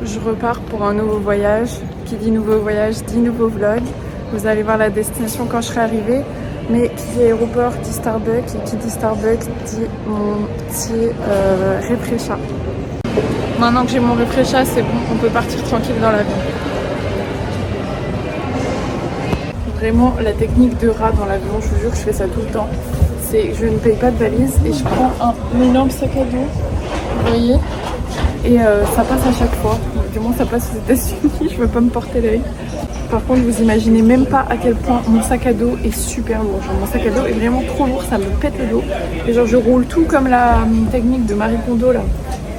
je repars pour un nouveau voyage. Qui dit nouveau voyage dit nouveau vlog. Vous allez voir la destination quand je serai arrivée. Mais qui dit aéroport dit Starbucks, et qui dit Starbucks dit mon petit réfrécha. Maintenant que j'ai mon réfrécha, c'est bon, on peut partir tranquille dans l'avion. Vraiment, la technique de rat dans l'avion, je vous jure que je fais ça tout le temps. C'est je ne paye pas de valise et je prends un énorme sac à dos, vous voyez, et ça passe à chaque fois. Du moins ça passe aux États-Unis, je veux pas me porter l'œil. Par contre, vous imaginez même pas à quel point mon sac à dos est super lourd. Genre, mon sac à dos est vraiment trop lourd, ça me pète le dos. Et genre, je roule tout comme la technique de Marie Kondo là.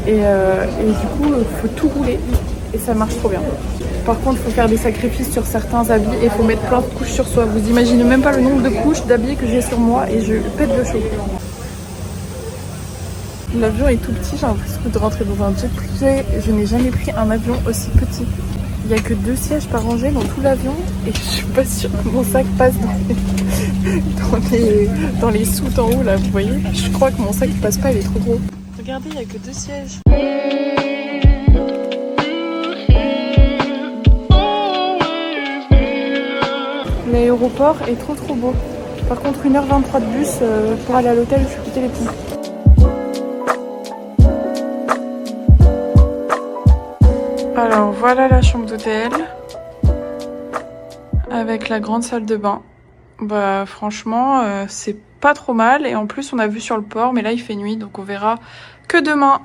Et du coup, il faut tout rouler et ça marche trop bien. Par contre, il faut faire des sacrifices sur certains habits et il faut mettre plein de couches sur soi. Vous imaginez même pas le nombre de couches d'habits que j'ai sur moi et je pète de chaud. L'avion est tout petit, j'ai l'impression de rentrer dans un jet privé. Je n'ai jamais pris un avion aussi petit. Il n'y a que 2 sièges par rangée dans tout l'avion et je suis pas sûre que mon sac passe dans les soutes en haut là, vous voyez. Je crois que mon sac il passe pas, il est trop gros. Regardez, il n'y a que 2 sièges. L'aéroport est trop beau. Par contre, 1h23 de bus pour aller à l'hôtel, je suis pété les plombs. Alors voilà la chambre d'hôtel avec la grande salle de bain. Bah franchement c'est pas trop mal et en plus on a vu sur le port mais là il fait nuit donc on verra que demain.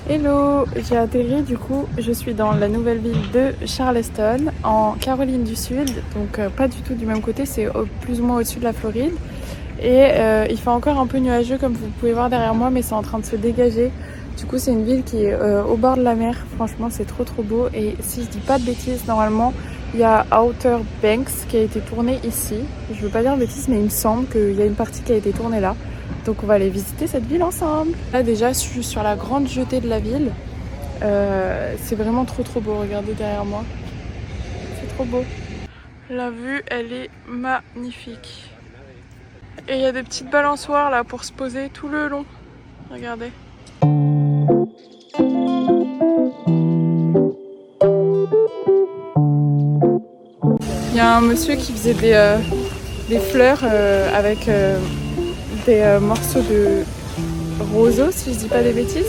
Hello, j'ai atterri du coup, je suis dans la nouvelle ville de Charleston en Caroline du Sud, donc pas du tout du même côté, c'est plus ou moins au-dessus de la Floride et il fait encore un peu nuageux comme vous pouvez voir derrière moi mais c'est en train de se dégager. Du coup c'est une ville qui est au bord de la mer, franchement c'est trop beau et si je dis pas de bêtises normalement il y a Outer Banks qui a été tourné ici. Je veux pas dire de bêtises mais il me semble qu'il y a une partie qui a été tournée là. Donc on va aller visiter cette ville ensemble. Là déjà je suis sur la grande jetée de la ville. C'est vraiment trop beau, regardez derrière moi. C'est trop beau. La vue elle est magnifique. Et il y a des petites balançoires là pour se poser tout le long. Regardez. Il y a un monsieur qui faisait des fleurs avec des morceaux de roseau, si je dis pas des bêtises.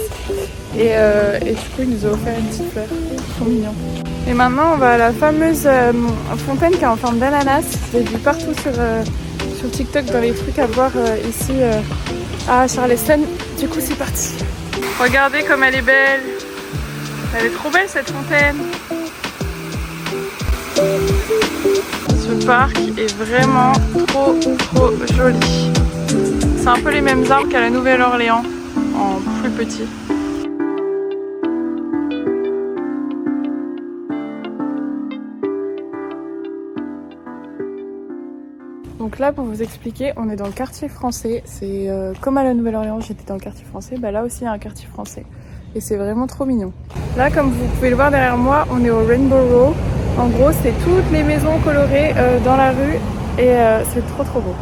Et du coup, il nous a offert une petite fleur. Trop mignon. Et maintenant, on va à la fameuse fontaine qui est en forme d'ananas. Je l'ai vu partout sur TikTok dans les trucs à voir ici à Charleston. Du coup, c'est parti. Regardez comme elle est belle. Elle est trop belle cette fontaine. Ce parc est vraiment trop joli. C'est un peu les mêmes arbres qu'à la Nouvelle-Orléans, en plus petit. Donc là, pour vous expliquer, on est dans le quartier français. C'est comme à la Nouvelle-Orléans, j'étais dans le quartier français. Bah là aussi, il y a un quartier français. Et c'est vraiment trop mignon. Là, comme vous pouvez le voir derrière moi, on est au Rainbow Row. En gros, c'est toutes les maisons colorées dans la rue. Et c'est trop beau.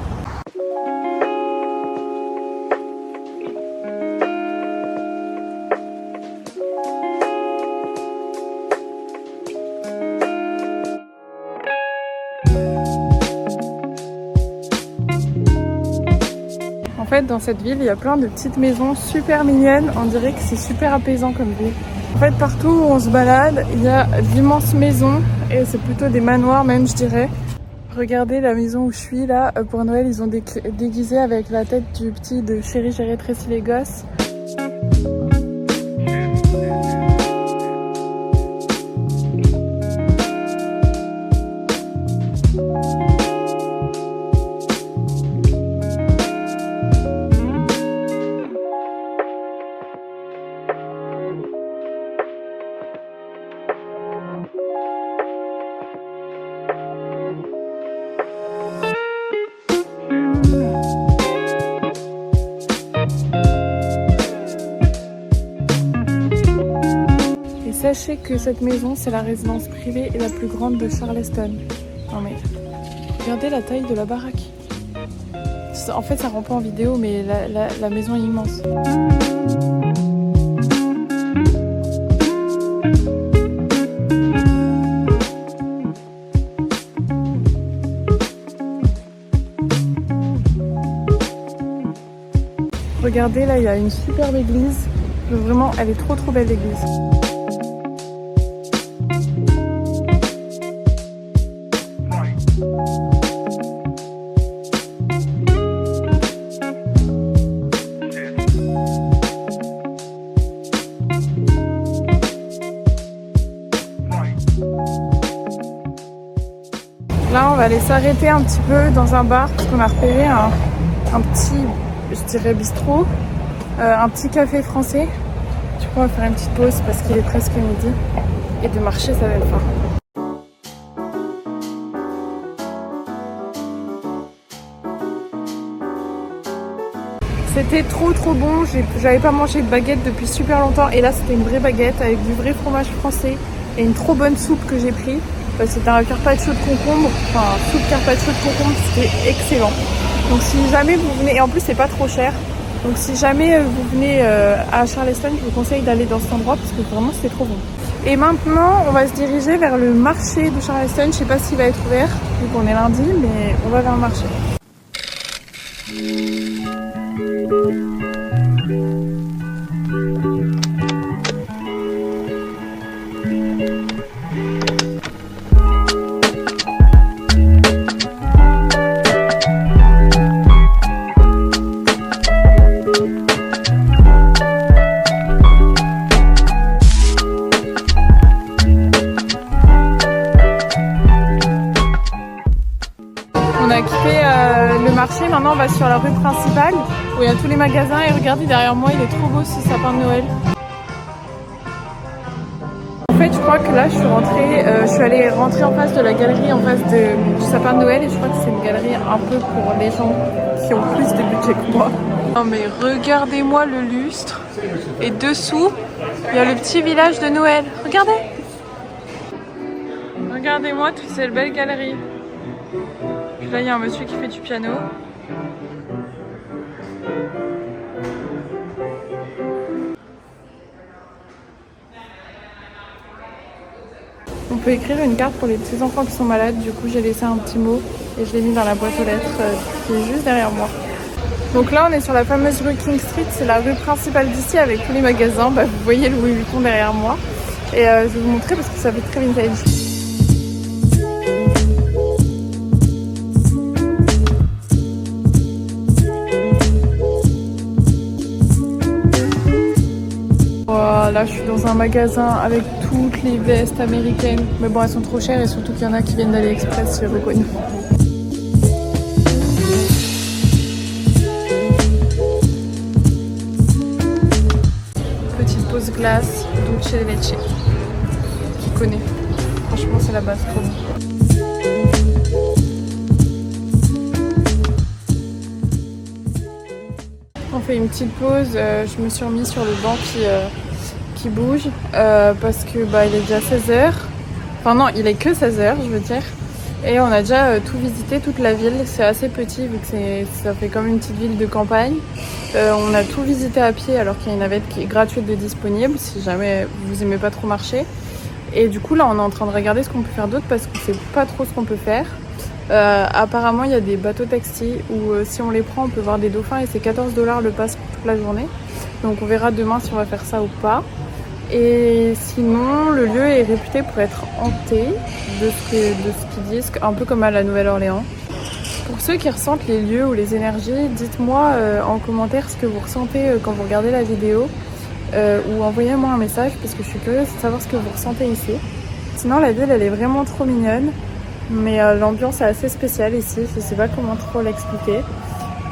En fait, dans cette ville, il y a plein de petites maisons super mignonnes. On dirait que c'est super apaisant comme ville. En fait, partout où on se balade, il y a d'immenses maisons. Et c'est plutôt des manoirs même, je dirais. Regardez la maison où je suis là. Pour Noël, ils ont déguisé avec la tête du petit de Chérie, j'ai rétréci les gosses. Sachez que cette maison, c'est la résidence privée et la plus grande de Charleston. Non mais, regardez la taille de la baraque. En fait, ça rend pas en vidéo, mais la maison est immense. Regardez, là il y a une superbe église. Vraiment, elle est trop belle l'église. Là, on va aller s'arrêter un petit peu dans un bar parce qu'on a repéré un petit, je dirais bistrot, un petit café français. Du coup, on va faire une petite pause parce qu'il est presque midi et de marcher, ça va être faim. C'était trop bon, j'avais pas mangé de baguette depuis super longtemps et là c'était une vraie baguette avec du vrai fromage français et une trop bonne soupe que j'ai pris. C'était un carpaccio de concombre, enfin soupe carpaccio de concombre, c'était excellent. Donc si jamais vous venez, et en plus c'est pas trop cher, donc si jamais vous venez à Charleston, je vous conseille d'aller dans cet endroit parce que vraiment c'était trop bon. Et maintenant on va se diriger vers le marché de Charleston, je sais pas s'il va être ouvert vu qu'on est lundi, mais on va vers le marché. On a quitté le marché, maintenant on va sur la rue principale où il y a tous les magasins et regardez derrière moi il est trop beau ce sapin de Noël. En fait je crois que là je suis allée rentrer en face de la galerie en face du sapin de Noël et je crois que c'est une galerie un peu pour les gens qui ont plus de budget que moi. Non mais regardez-moi le lustre et dessous il y a le petit village de Noël, regardez. Regardez-moi toute cette belle galerie. Là, il y a un monsieur qui fait du piano. On peut écrire une carte pour les petits enfants qui sont malades. Du coup, j'ai laissé un petit mot et je l'ai mis dans la boîte aux lettres qui est juste derrière moi. Donc là, on est sur la fameuse rue King Street. C'est la rue principale d'ici avec tous les magasins. Bah, vous voyez le Louis Vuitton derrière moi. Et je vais vous montrer parce que ça fait très vintage. Là je suis dans un magasin avec toutes les vestes américaines, mais bon elles sont trop chères et surtout qu'il y en a qui viennent d'AliExpress, j'ai reconnu. Petite pause glace, dulce de leche. Qui connaît? Franchement c'est la base, trop bon. On fait une petite pause, je me suis remise sur le banc qui bouge parce que bah, il est déjà 16h. Enfin non, il est que 16h je veux dire. Et on a déjà tout visité, toute la ville. C'est assez petit vu que ça fait comme une petite ville de campagne. On a tout visité à pied alors qu'il y a une navette qui est gratuite de disponible si jamais vous aimez pas trop marcher. Et du coup là on est en train de regarder ce qu'on peut faire d'autre parce qu'on sait pas trop ce qu'on peut faire. Apparemment il y a des bateaux taxis où si on les prend on peut voir des dauphins et c'est 14 $, le pass pour toute la journée. Donc on verra demain si on va faire ça ou pas. Et sinon le lieu est réputé pour être hanté de ce qu'ils disent, un peu comme à la Nouvelle-Orléans. Pour ceux qui ressentent les lieux ou les énergies, dites-moi en commentaire ce que vous ressentez quand vous regardez la vidéo ou envoyez-moi un message parce que je suis curieuse de savoir ce que vous ressentez ici. Sinon la ville elle est vraiment trop mignonne. Mais l'ambiance est assez spéciale ici, je sais pas comment trop l'expliquer.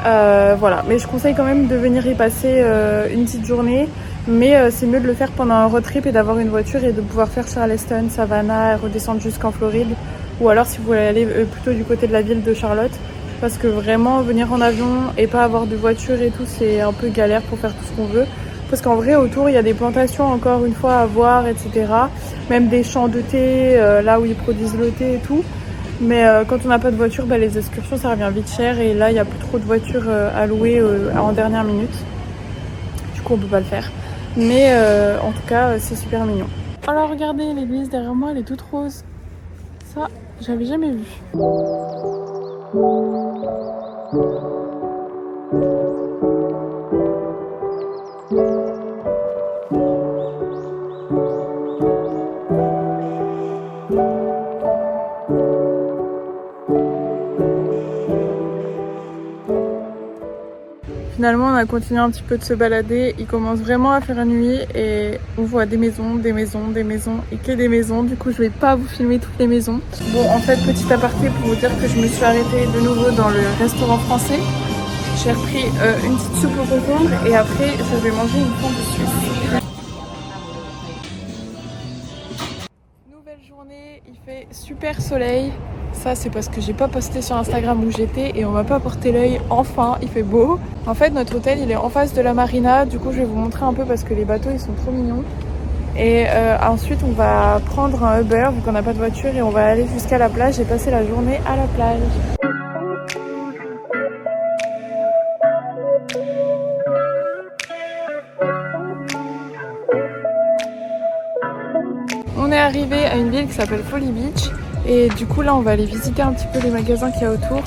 Voilà, mais je conseille quand même de venir y passer une petite journée. Mais c'est mieux de le faire pendant un road trip et d'avoir une voiture et de pouvoir faire Charleston, Savannah et redescendre jusqu'en Floride. Ou alors si vous voulez aller plutôt du côté de la ville de Charlotte. Parce que vraiment venir en avion et pas avoir de voiture et tout, c'est un peu galère pour faire tout ce qu'on veut. Parce qu'en vrai autour il y a des plantations encore une fois à voir, etc. Même des champs de thé, là où ils produisent le thé et tout. Mais quand on n'a pas de voiture, bah, les excursions ça revient vite cher et là il n'y a plus trop de voitures à louer en dernière minute. Du coup on peut pas le faire. Mais en tout cas c'est super mignon. Alors regardez l'église derrière moi, elle est toute rose. Ça j'avais jamais vu. finalement on a continué un petit peu de se balader. Il commence vraiment à faire nuit et on voit des maisons, des maisons, des maisons et que des maisons. Du coup je vais pas vous filmer toutes les maisons. Bon, en fait, petit aparté pour vous dire que je me suis arrêtée de nouveau dans le restaurant français. J'ai repris une petite soupe au concombre et après je vais manger une fondue suisse. Nouvelle journée, il fait super soleil. Ça c'est parce que j'ai pas posté sur Instagram où j'étais et on m'a pas porté l'œil. Enfin, il fait beau. En fait, notre hôtel il est en face de la marina. Du coup je vais vous montrer un peu parce que les bateaux ils sont trop mignons. Et ensuite on va prendre un Uber vu qu'on n'a pas de voiture et on va aller jusqu'à la plage et passer la journée à la plage. On est arrivé à une ville qui s'appelle Folly Beach et du coup là on va aller visiter un petit peu les magasins qu'il y a autour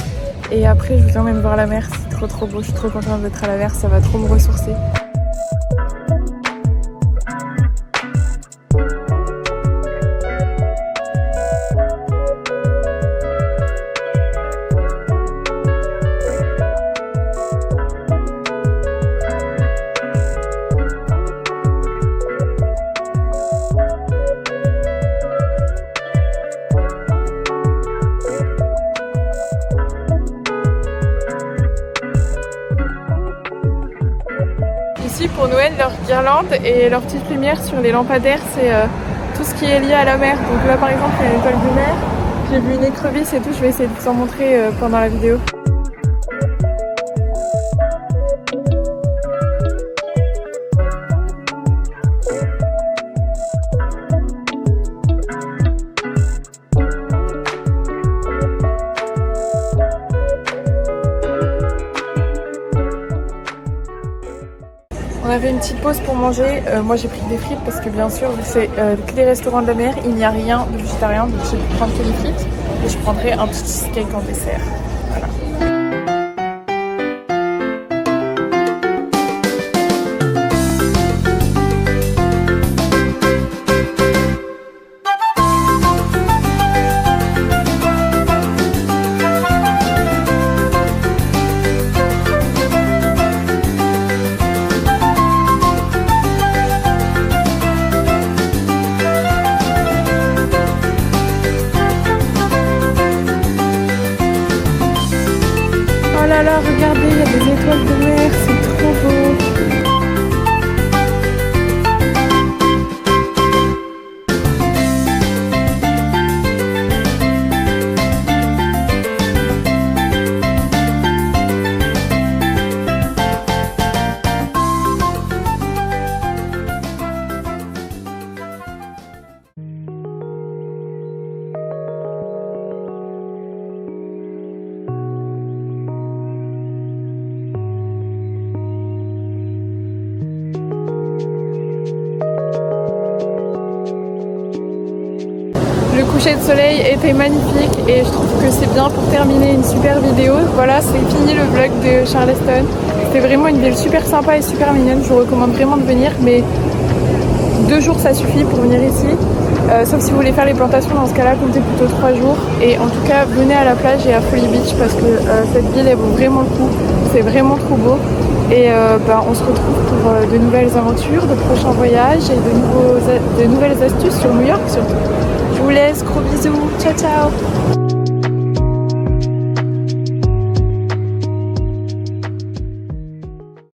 et après je vous emmène voir la mer, c'est trop beau, je suis trop contente d'être à la mer, ça va trop me ressourcer. Pour Noël, leurs guirlandes et leurs petites lumières sur les lampadaires, c'est tout ce qui est lié à la mer. Donc là par exemple il y a l'étoile de mer, j'ai vu une écrevisse et tout, je vais essayer de vous en montrer pendant la vidéo. On avait une petite pause pour manger, moi j'ai pris des frites parce que bien sûr c'est que les restaurants de la mer, il n'y a rien de végétarien, donc j'ai pu prendre que des frites et je prendrai un petit cheesecake en dessert. Voilà. Oh là là, regardez, il y a des étoiles de mer, c'est trop beau. Le coucher de soleil était magnifique et je trouve que c'est bien pour terminer une super vidéo. Voilà, c'est fini le vlog de Charleston. C'était vraiment une ville super sympa et super mignonne. Je vous recommande vraiment de venir, mais 2 jours ça suffit pour venir ici. Sauf si vous voulez faire les plantations, dans ce cas-là, comptez plutôt 3 jours. Et en tout cas, venez à la plage et à Folly Beach parce que cette ville, elle vaut vraiment le coup. C'est vraiment trop beau. Et on se retrouve pour de nouvelles aventures, de prochains voyages et de nouvelles astuces sur New York surtout. Je vous laisse, gros bisous, ciao ciao.